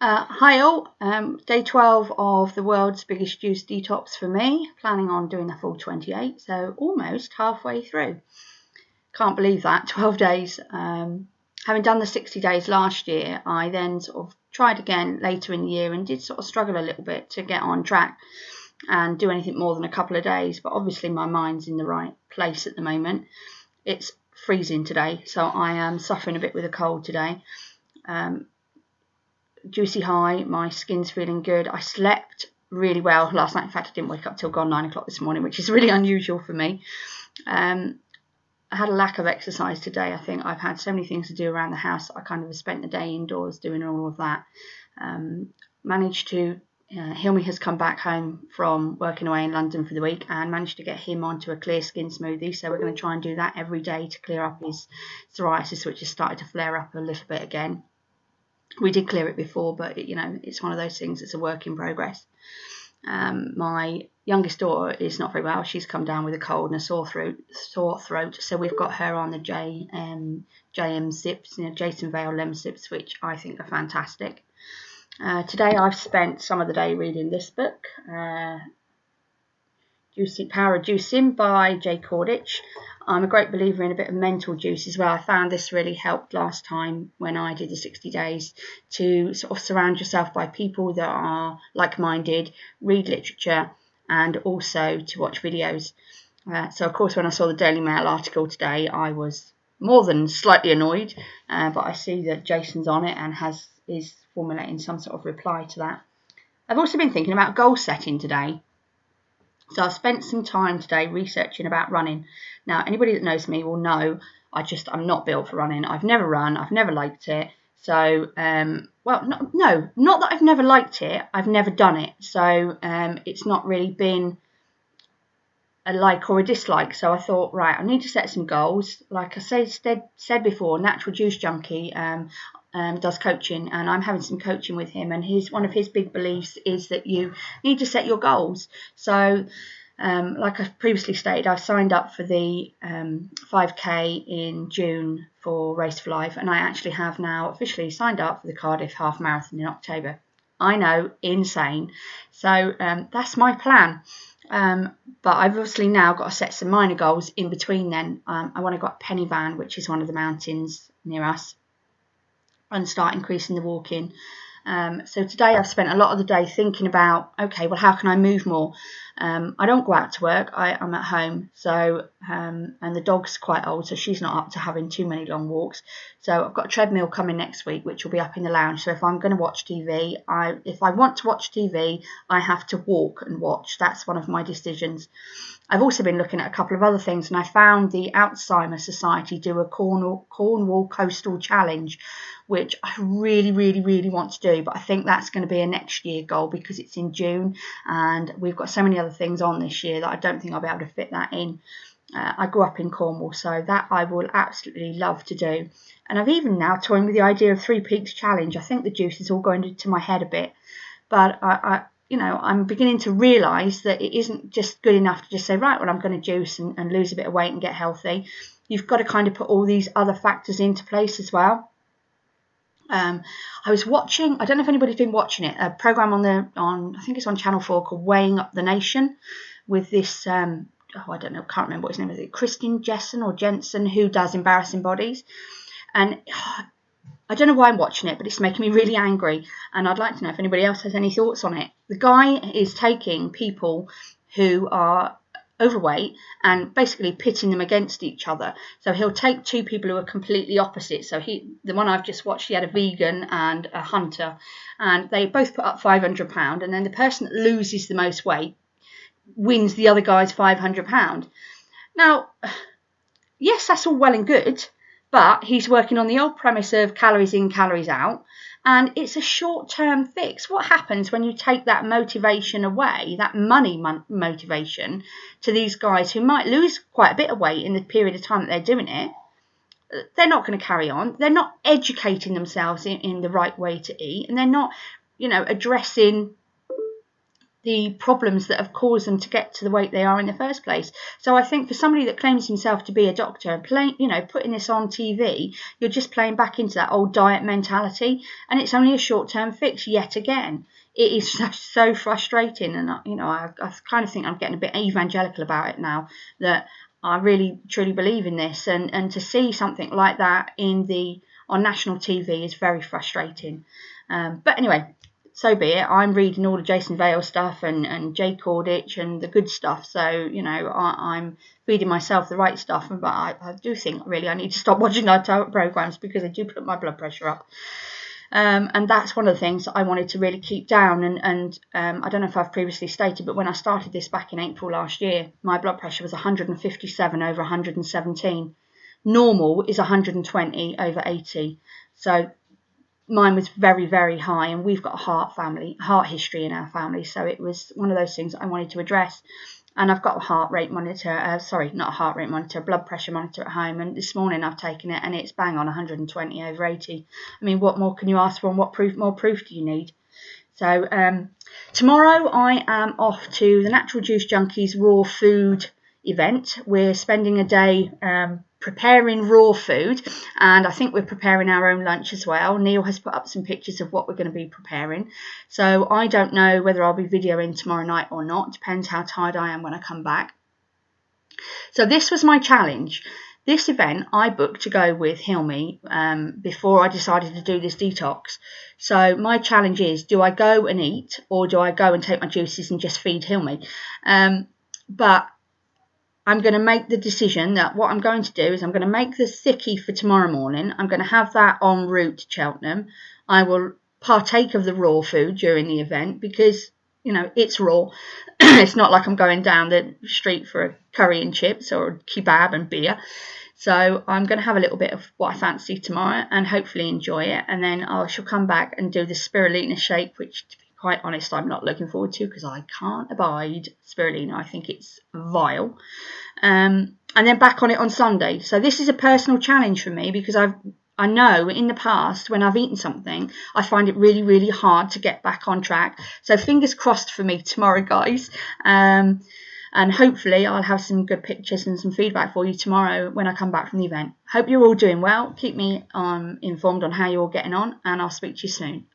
Hi all, day 12 of the world's biggest juice detox for me, planning on doing the full 28, so almost halfway through. Can't believe that, 12 days. Having done the 60 days last year, I then sort of tried again later in the year and did sort of struggle a little bit to get on track and do anything more than a couple of days, but obviously my mind's in the right place at the moment. It's freezing today, so I am suffering a bit with a cold today. Juicy high, my skin's feeling good. I slept really well last night. In fact, I didn't wake up till gone 9 o'clock this morning, which is really unusual for me. I had a lack of exercise today. I think I've had so many things to do around the house. I kind of spent the day indoors doing all of that. Managed to, Hilmy has come back home from working away in London for the week and managed to get him onto a clear skin smoothie. So we're going to try and do that every day to clear up his psoriasis, which has started to flare up a little bit again. We did clear it before, but it's one of those things that's a work in progress. My youngest daughter is not very well. She's come down with a cold and a sore throat. So we've got her on the JM sips, Jason Vales sips, which I think are fantastic. Today I've spent some of the day reading this book, Superjuiceme by Jay Cordich. I'm a great believer in a bit of mental juice as well. I found this really helped last time when I did the 60 days to sort of surround yourself by people that are like-minded, read literature, and also to watch videos. So of course when I saw the Daily Mail article today, I was more than slightly annoyed, but I see that Jason's on it and is formulating some sort of reply to that. I've also been thinking about goal setting today. So I've spent some time today researching about running. Now, anybody that knows me will know I'm not built for running. I've never run. I've never liked it. So, not that I've never liked it. I've never done it. So it's not really been a like or a dislike. So I thought, right, I need to set some goals. Like I said before, Natural Juice Junkie does coaching, and I'm having some coaching with him, and one of his big beliefs is that you need to set your goals. So like I've previously stated, I've signed up for the 5k in June for Race for Life, and I actually have now officially signed up for the Cardiff Half Marathon in October. I know, insane. So that's my plan. But I've obviously now got to set some minor goals in between then. I want to go up Penny Van, which is one of the mountains near us, and start increasing the walking. So today I've spent a lot of the day thinking about, okay, well, how can I move more? I don't go out to work. I'm at home. So, and the dog's quite old, so she's not up to having too many long walks. So I've got a treadmill coming next week, which will be up in the lounge. So if I'm going to watch TV, if I want to watch TV, I have to walk and watch. That's one of my decisions. I've also been looking at a couple of other things, and I found the Alzheimer's Society do a Cornwall Coastal Challenge, which I really, really, really want to do. But I think that's going to be a next year goal because it's in June, and we've got so many other things on this year that I don't think I'll be able to fit that in. I grew up in Cornwall, so that I will absolutely love to do. And I've even now toying with the idea of 3 Peaks Challenge. I think the juice is all going into my head a bit, but I'm beginning to realise that it isn't just good enough to just say, right, well, I'm going to juice and lose a bit of weight and get healthy. You've got to kind of put all these other factors into place as well. I was watching, I don't know if anybody's been watching it, a programme I think it's on Channel 4 called Weighing Up the Nation with this, I don't know, can't remember what his name is, Christian Jensen, who does Embarrassing Bodies. And I don't know why I'm watching it, but it's making me really angry, and I'd like to know if anybody else has any thoughts on it. The guy is taking people who are overweight and basically pitting them against each other. So he'll take 2 people who are completely opposite. So the one I've just watched, he had a vegan and a hunter, and they both put up £500, and then the person that loses the most weight wins the other guy's £500. Now, yes, that's all well and good, but he's working on the old premise of calories in, calories out, and it's a short-term fix. What happens when you take that motivation away, that money motivation, to these guys who might lose quite a bit of weight in the period of time that they're doing it? They're not going to carry on. They're not educating themselves in the right way to eat, and they're not, addressing the problems that have caused them to get to the weight they are in the first place. So I think for somebody that claims himself to be a doctor and putting this on TV, you're just playing back into that old diet mentality, and it's only a short-term fix yet again. It is so frustrating, and I kind of think I'm getting a bit evangelical about it now, that I really truly believe in this, and to see something like that on national TV is very frustrating. But anyway, so be it. I'm reading all the Jason Vales stuff and Jay Cordich and the good stuff. So, I'm feeding myself the right stuff. But I do think really I need to stop watching those programs because they do put my blood pressure up. And that's one of the things that I wanted to really keep down. And I don't know if I've previously stated, but when I started this back in April last year, my blood pressure was 157 over 117. Normal is 120 over 80. So mine was very, very high, and we've got a heart history in our family. So it was one of those things I wanted to address. And I've got a heart rate monitor, not a heart rate monitor, a blood pressure monitor at home. And this morning I've taken it and it's bang on 120 over 80. I mean, what more can you ask for, and what more proof do you need? So tomorrow I am off to the Natural Juice Junkies Raw Food event. We're spending a day preparing raw food, and I think we're preparing our own lunch as well. Neil has put up some pictures of what we're going to be preparing, so I don't know whether I'll be videoing tomorrow night or not. Depends how tired I am when I come back. So this was my challenge. This event I booked to go with Hilmi before I decided to do this detox. So my challenge is, do I go and eat, or do I go and take my juices and just feed Hilmi? But I'm going to make the decision that what I'm going to do is I'm going to make the thickie for tomorrow morning. I'm going to have that en route to Cheltenham. I will partake of the raw food during the event because, it's raw. It's not like I'm going down the street for a curry and chips or a kebab and beer. So I'm going to have a little bit of what I fancy tomorrow and hopefully enjoy it. And then I shall come back and do the spirulina shake, which, to be quite honest, I'm not looking forward to because I can't abide spirulina. I think it's vile. And then back on it on Sunday. So this is a personal challenge for me because I know in the past when I've eaten something, I find it really, really hard to get back on track. So fingers crossed for me tomorrow, guys. And hopefully I'll have some good pictures and some feedback for you tomorrow when I come back from the event. Hope you're all doing well. Keep me informed on how you're all getting on, and I'll speak to you soon.